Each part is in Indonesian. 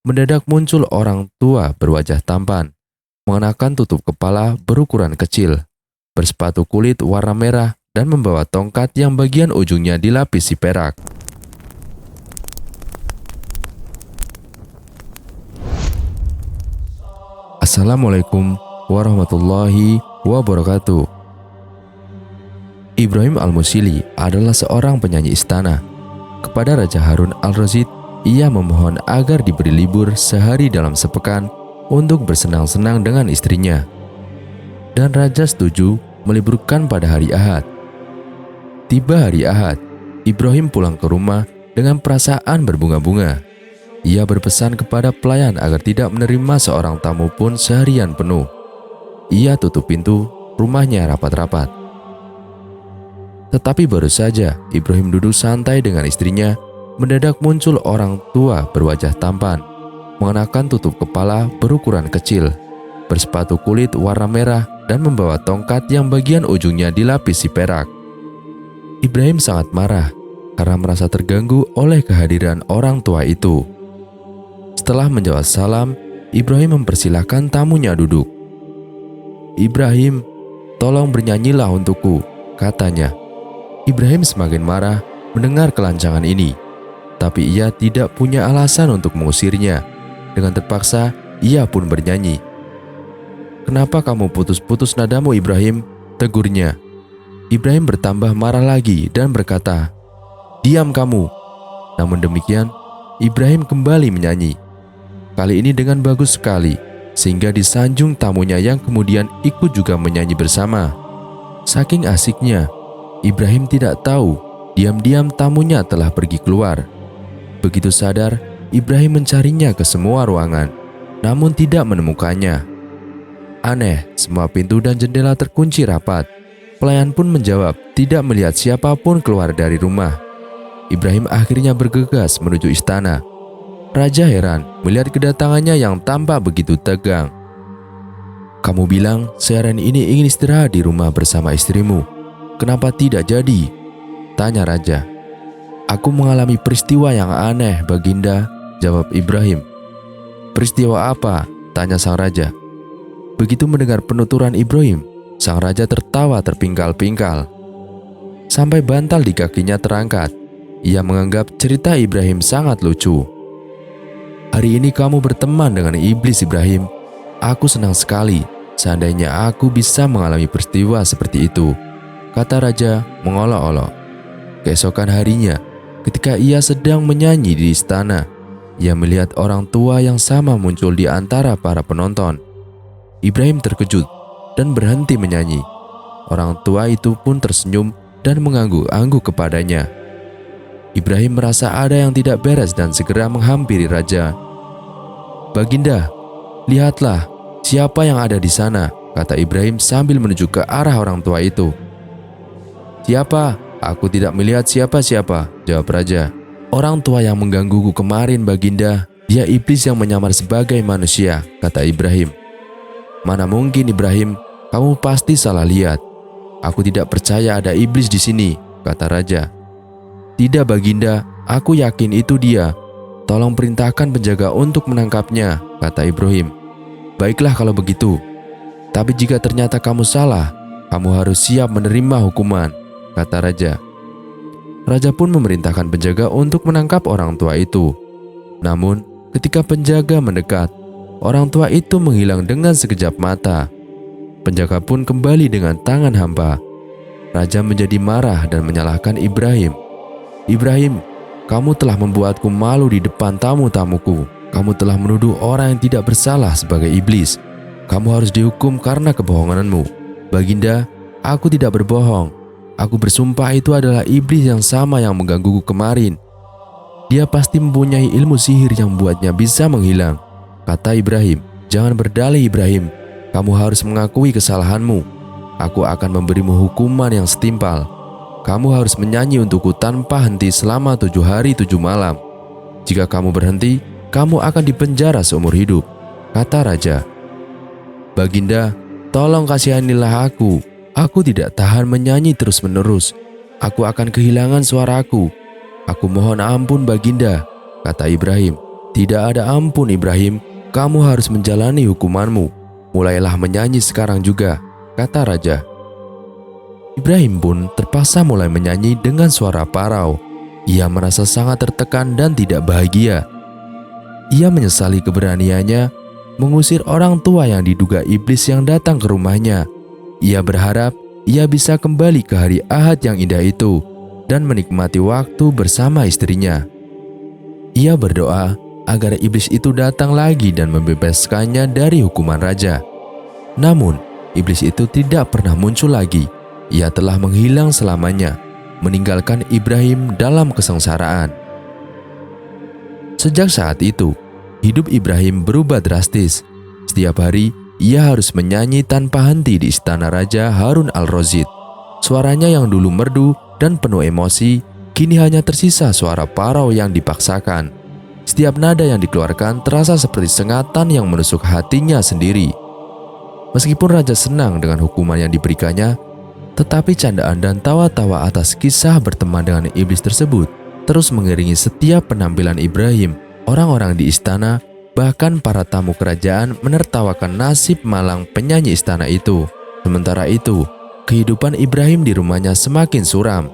mendadak muncul orang tua berwajah tampan, mengenakan tutup kepala berukuran kecil, bersepatu kulit warna merah dan membawa tongkat yang bagian ujungnya dilapisi perak. Assalamualaikum warahmatullahi wabarakatuh. Ibrahim Al-Musili adalah seorang penyanyi istana. Kepada Raja Harun Al-Rasyid, ia memohon agar diberi libur sehari dalam sepekan untuk bersenang-senang dengan istrinya. Dan Raja setuju meliburkan pada hari Ahad. Tiba hari Ahad, Ibrahim pulang ke rumah dengan perasaan berbunga-bunga. Ia berpesan kepada pelayan agar tidak menerima seorang tamu pun seharian penuh. Ia tutup pintu rumahnya rapat-rapat. Tetapi baru saja Ibrahim duduk santai dengan istrinya, mendadak muncul orang tua berwajah tampan, mengenakan tutup kepala berukuran kecil, bersepatu kulit warna merah dan membawa tongkat yang bagian ujungnya dilapisi perak. Ibrahim sangat marah karena merasa terganggu oleh kehadiran orang tua itu. Setelah menjawab salam, Ibrahim mempersilahkan tamunya duduk. "Ibrahim, tolong bernyanyilah untukku," katanya. Ibrahim semakin marah mendengar kelancangan ini, tapi ia tidak punya alasan untuk mengusirnya. Dengan terpaksa, ia pun bernyanyi. "Kenapa kamu putus-putus nadamu, Ibrahim?" tegurnya. Ibrahim bertambah marah lagi dan berkata, "Diam kamu." Namun demikian, Ibrahim kembali menyanyi. Kali ini dengan bagus sekali, sehingga disanjung tamunya yang kemudian ikut juga menyanyi bersama. Saking asiknya, Ibrahim tidak tahu diam-diam tamunya telah pergi keluar. Begitu sadar, Ibrahim mencarinya ke semua ruangan, namun tidak menemukannya. Aneh, semua pintu dan jendela terkunci rapat. Pelayan pun menjawab tidak melihat siapapun keluar dari rumah. Ibrahim akhirnya bergegas menuju istana. Raja heran melihat kedatangannya yang tampak begitu tegang. "Kamu bilang seharian ini ingin istirahat di rumah bersama istrimu. Kenapa tidak jadi?" tanya raja. "Aku mengalami peristiwa yang aneh, Baginda," jawab Ibrahim. "Peristiwa apa?" tanya sang raja. Begitu mendengar penuturan Ibrahim, sang raja tertawa terpingkal-pingkal. Sampai bantal di kakinya terangkat. Ia menganggap cerita Ibrahim sangat lucu. "Hari ini kamu berteman dengan iblis, Ibrahim. Aku senang sekali. Seandainya aku bisa mengalami peristiwa seperti itu," kata raja mengolok-olok. Keesokan harinya, ketika ia sedang menyanyi di istana, ia melihat orang tua yang sama muncul di antara para penonton. Ibrahim terkejut dan berhenti menyanyi. Orang tua itu pun tersenyum dan mengangguk-angguk kepadanya. Ibrahim merasa ada yang tidak beres dan segera menghampiri raja. "Baginda, lihatlah siapa yang ada di sana," kata Ibrahim sambil menuju ke arah orang tua itu. "Siapa? Aku tidak melihat siapa-siapa," jawab raja. "Orang tua yang menggangguku kemarin, Baginda. Dia iblis yang menyamar sebagai manusia," kata Ibrahim. "Mana mungkin, Ibrahim, kamu pasti salah lihat. Aku tidak percaya ada iblis di sini," kata raja. "Tidak, Baginda, aku yakin itu dia. Tolong perintahkan penjaga untuk menangkapnya," kata Ibrahim. "Baiklah kalau begitu. Tapi jika ternyata kamu salah, kamu harus siap menerima hukuman," kata raja. Raja pun memerintahkan penjaga untuk menangkap orang tua itu. Namun, ketika penjaga mendekat, orang tua itu menghilang dengan sekejap mata. Penjaga pun kembali dengan tangan hampa. Raja menjadi marah dan menyalahkan Ibrahim. "Ibrahim, kamu telah membuatku malu di depan tamu-tamuku. Kamu telah menuduh orang yang tidak bersalah sebagai iblis. Kamu harus dihukum karena kebohonganmu." "Baginda, aku tidak berbohong. Aku bersumpah itu adalah iblis yang sama yang menggangguku kemarin. Dia pasti mempunyai ilmu sihir yang membuatnya bisa menghilang," kata Ibrahim. "Jangan berdalih, Ibrahim. Kamu harus mengakui kesalahanmu. Aku akan memberimu hukuman yang setimpal. Kamu harus menyanyi untukku tanpa henti selama 7 hari 7 malam. Jika kamu berhenti, kamu akan dipenjara seumur hidup," kata raja. "Baginda, tolong kasihanilah aku. Aku tidak tahan menyanyi terus-menerus. Aku akan kehilangan suaraku. Aku mohon ampun, Baginda," kata Ibrahim. "Tidak ada ampun Ibrahim, kamu harus menjalani hukumanmu. Mulailah menyanyi sekarang juga," kata raja. Ibrahim pun terpaksa mulai menyanyi dengan suara parau. Ia merasa sangat tertekan dan tidak bahagia. Ia menyesali keberaniannya mengusir orang tua yang diduga iblis yang datang ke rumahnya. Ia berharap ia bisa kembali ke hari Ahad yang indah itu dan menikmati waktu bersama istrinya. Ia berdoa agar iblis itu datang lagi dan membebaskannya dari hukuman raja. Namun, iblis itu tidak pernah muncul lagi. Ia telah menghilang selamanya, meninggalkan Ibrahim dalam kesengsaraan. Sejak saat itu, hidup Ibrahim berubah drastis. Setiap hari, ia harus menyanyi tanpa henti di istana Raja Harun al-Rasyid. Suaranya yang dulu merdu dan penuh emosi, kini hanya tersisa suara parau yang dipaksakan. Setiap nada yang dikeluarkan terasa seperti sengatan yang menusuk hatinya sendiri. Meskipun raja senang dengan hukuman yang diberikannya, tetapi candaan dan tawa-tawa atas kisah berteman dengan iblis tersebut terus mengiringi setiap penampilan Ibrahim. Orang-orang di istana, bahkan para tamu kerajaan menertawakan nasib malang penyanyi istana itu. Sementara itu, kehidupan Ibrahim di rumahnya semakin suram.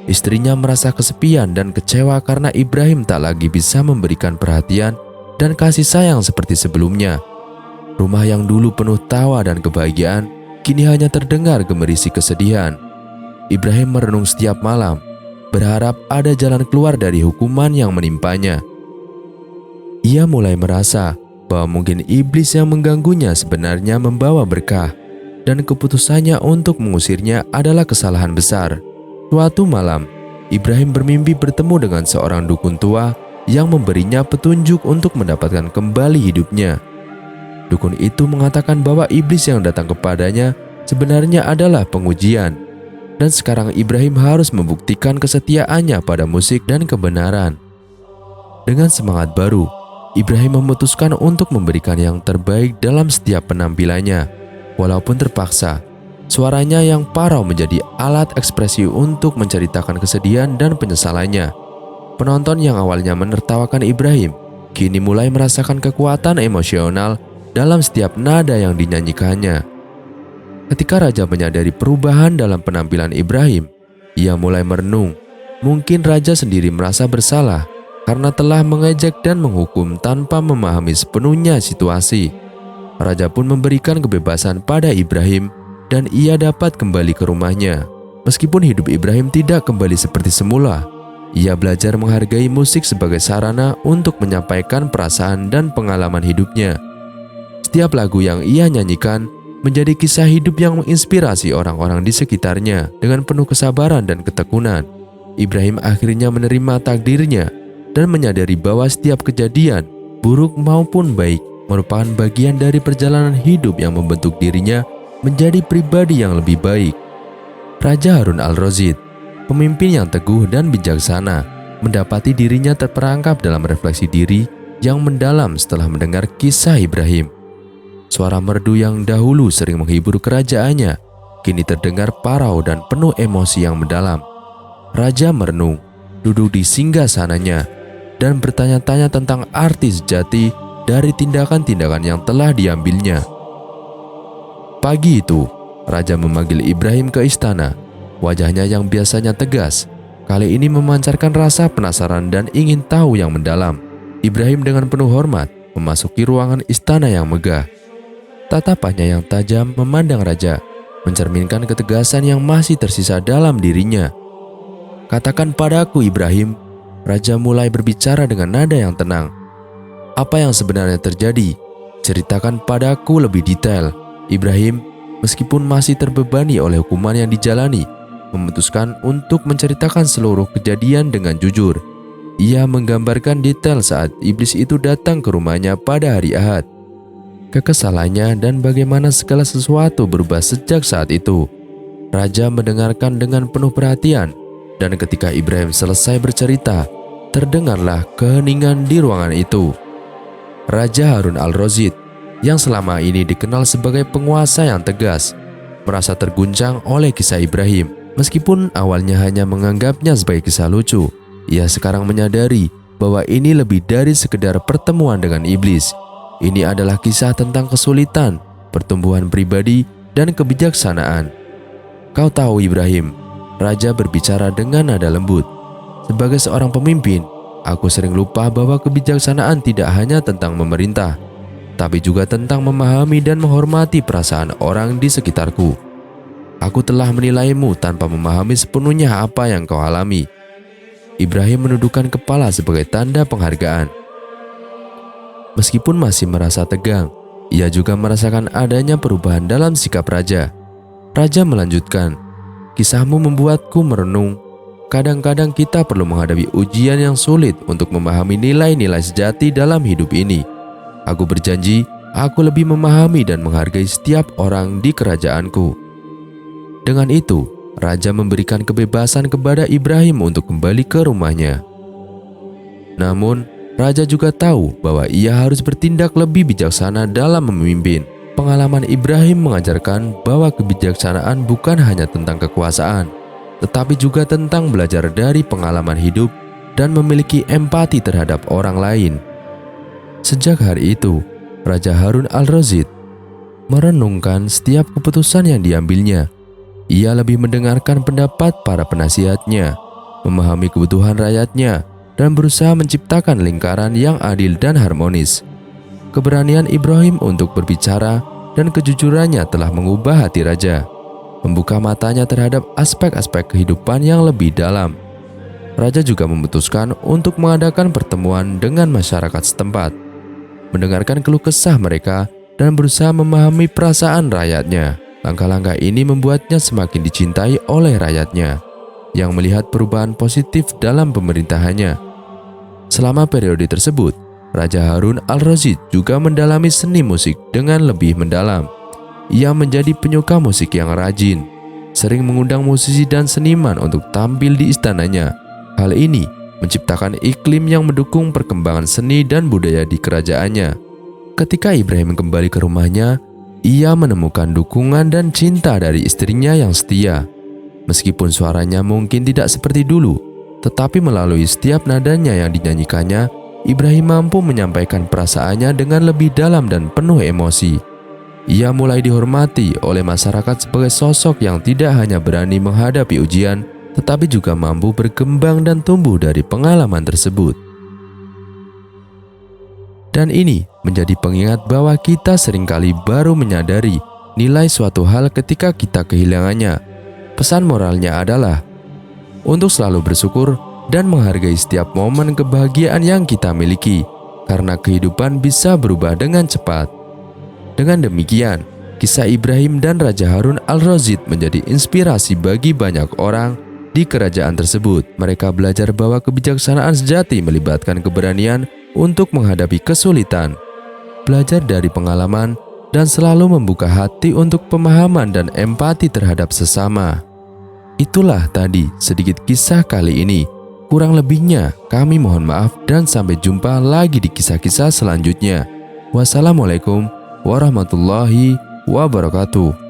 Istrinya merasa kesepian dan kecewa karena Ibrahim tak lagi bisa memberikan perhatian dan kasih sayang seperti sebelumnya. Rumah yang dulu penuh tawa dan kebahagiaan kini hanya terdengar gemerisi kesedihan. Ibrahim merenung setiap malam, berharap ada jalan keluar dari hukuman yang menimpanya. Ia mulai merasa bahwa mungkin iblis yang mengganggunya sebenarnya membawa berkah, dan keputusannya untuk mengusirnya adalah kesalahan besar. Suatu malam, Ibrahim bermimpi bertemu dengan seorang dukun tua yang memberinya petunjuk untuk mendapatkan kembali hidupnya. Dukun itu mengatakan bahwa iblis yang datang kepadanya sebenarnya adalah pengujian, dan sekarang Ibrahim harus membuktikan kesetiaannya pada musik dan kebenaran. Dengan semangat baru, Ibrahim memutuskan untuk memberikan yang terbaik dalam setiap penampilannya. Walaupun terpaksa, suaranya yang parau menjadi alat ekspresi untuk menceritakan kesedihan dan penyesalannya. Penonton yang awalnya menertawakan Ibrahim, kini mulai merasakan kekuatan emosional dalam setiap nada yang dinyanyikannya. Ketika raja menyadari perubahan dalam penampilan Ibrahim, ia mulai merenung. Mungkin raja sendiri merasa bersalah karena telah mengejek dan menghukum tanpa memahami sepenuhnya situasi. Raja pun memberikan kebebasan pada Ibrahim dan ia dapat kembali ke rumahnya. Meskipun hidup Ibrahim tidak kembali seperti semula, ia belajar menghargai musik sebagai sarana untuk menyampaikan perasaan dan pengalaman hidupnya. Setiap lagu yang ia nyanyikan menjadi kisah hidup yang menginspirasi orang-orang di sekitarnya. Dengan penuh kesabaran dan ketekunan, Ibrahim akhirnya menerima takdirnya dan menyadari bahwa setiap kejadian, buruk maupun baik, merupakan bagian dari perjalanan hidup yang membentuk dirinya menjadi pribadi yang lebih baik. Raja Harun al-Rasyid, pemimpin yang teguh dan bijaksana, mendapati dirinya terperangkap dalam refleksi diri yang mendalam setelah mendengar kisah Ibrahim. Suara merdu yang dahulu sering menghibur kerajaannya, kini terdengar parau dan penuh emosi yang mendalam. Raja merenung, duduk di singgasananya, dan bertanya-tanya tentang arti sejati dari tindakan-tindakan yang telah diambilnya. Pagi itu, raja memanggil Ibrahim ke istana. Wajahnya yang biasanya tegas, kali ini memancarkan rasa penasaran dan ingin tahu yang mendalam. Ibrahim dengan penuh hormat memasuki ruangan istana yang megah. Tatapannya yang tajam memandang raja, mencerminkan ketegasan yang masih tersisa dalam dirinya. "Katakan padaku Ibrahim," raja mulai berbicara dengan nada yang tenang. "Apa yang sebenarnya terjadi? Ceritakan padaku lebih detail." Ibrahim, meskipun masih terbebani oleh hukuman yang dijalani, memutuskan untuk menceritakan seluruh kejadian dengan jujur. Ia menggambarkan detail saat iblis itu datang ke rumahnya pada hari Ahad, kekesalannya, dan bagaimana segala sesuatu berubah sejak saat itu. Raja mendengarkan dengan penuh perhatian, dan ketika Ibrahim selesai bercerita, terdengarlah keheningan di ruangan itu. Raja Harun al-Rasyid, yang selama ini dikenal sebagai penguasa yang tegas, merasa terguncang oleh kisah Ibrahim. Meskipun awalnya hanya menganggapnya sebagai kisah lucu, ia sekarang menyadari bahwa ini lebih dari sekedar pertemuan dengan iblis. Ini adalah kisah tentang kesulitan, pertumbuhan pribadi, dan kebijaksanaan. Kau tahu Ibrahim, raja berbicara dengan nada lembut. Sebagai seorang pemimpin, aku sering lupa bahwa kebijaksanaan tidak hanya tentang memerintah, tapi juga tentang memahami dan menghormati perasaan orang di sekitarku. Aku telah menilaimu tanpa memahami sepenuhnya apa yang kau alami. Ibrahim menundukkan kepala sebagai tanda penghargaan. Meskipun masih merasa tegang, ia juga merasakan adanya perubahan dalam sikap raja. Raja melanjutkan, kisahmu membuatku merenung. Kadang-kadang kita perlu menghadapi ujian yang sulit untuk memahami nilai-nilai sejati dalam hidup ini. Aku berjanji, aku lebih memahami dan menghargai setiap orang di kerajaanku. Dengan itu, raja memberikan kebebasan kepada Ibrahim untuk kembali ke rumahnya. Namun, raja juga tahu bahwa ia harus bertindak lebih bijaksana dalam memimpin. Pengalaman Ibrahim mengajarkan bahwa kebijaksanaan bukan hanya tentang kekuasaan, tetapi juga tentang belajar dari pengalaman hidup dan memiliki empati terhadap orang lain. Sejak hari itu, Raja Harun al-Rasyid merenungkan setiap keputusan yang diambilnya. Ia lebih mendengarkan pendapat para penasihatnya, memahami kebutuhan rakyatnya, dan berusaha menciptakan lingkaran yang adil dan harmonis. Keberanian Ibrahim untuk berbicara dan kejujurannya telah mengubah hati raja, membuka matanya terhadap aspek-aspek kehidupan yang lebih dalam. Raja juga memutuskan untuk mengadakan pertemuan dengan masyarakat setempat, mendengarkan keluh kesah mereka, dan berusaha memahami perasaan rakyatnya. Langkah-langkah ini membuatnya semakin dicintai oleh rakyatnya, yang melihat perubahan positif dalam pemerintahannya. Selama periode tersebut, Raja Harun al-Rasyid juga mendalami seni musik dengan lebih mendalam. Ia menjadi penyuka musik yang rajin, sering mengundang musisi dan seniman untuk tampil di istananya. Hal ini menciptakan iklim yang mendukung perkembangan seni dan budaya di kerajaannya. Ketika Ibrahim kembali ke rumahnya, ia menemukan dukungan dan cinta dari istrinya yang setia. Meskipun suaranya mungkin tidak seperti dulu, tetapi melalui setiap nadanya yang dinyanyikannya, Ibrahim mampu menyampaikan perasaannya dengan lebih dalam dan penuh emosi. Ia mulai dihormati oleh masyarakat sebagai sosok yang tidak hanya berani menghadapi ujian, tetapi juga mampu berkembang dan tumbuh dari pengalaman tersebut. Dan ini menjadi pengingat bahwa kita seringkali baru menyadari nilai suatu hal ketika kita kehilangannya. Pesan moralnya adalah untuk selalu bersyukur dan menghargai setiap momen kebahagiaan yang kita miliki, karena kehidupan bisa berubah dengan cepat. Dengan demikian, kisah Ibrahim dan Raja Harun al-Rasyid menjadi inspirasi bagi banyak orang di kerajaan tersebut. Mereka belajar bahwa kebijaksanaan sejati melibatkan keberanian untuk menghadapi kesulitan, belajar dari pengalaman, dan selalu membuka hati untuk pemahaman dan empati terhadap sesama. Itulah tadi sedikit kisah kali ini. Kurang lebihnya kami mohon maaf dan sampai jumpa lagi di kisah-kisah selanjutnya. Wassalamualaikum warahmatullahi wabarakatuh.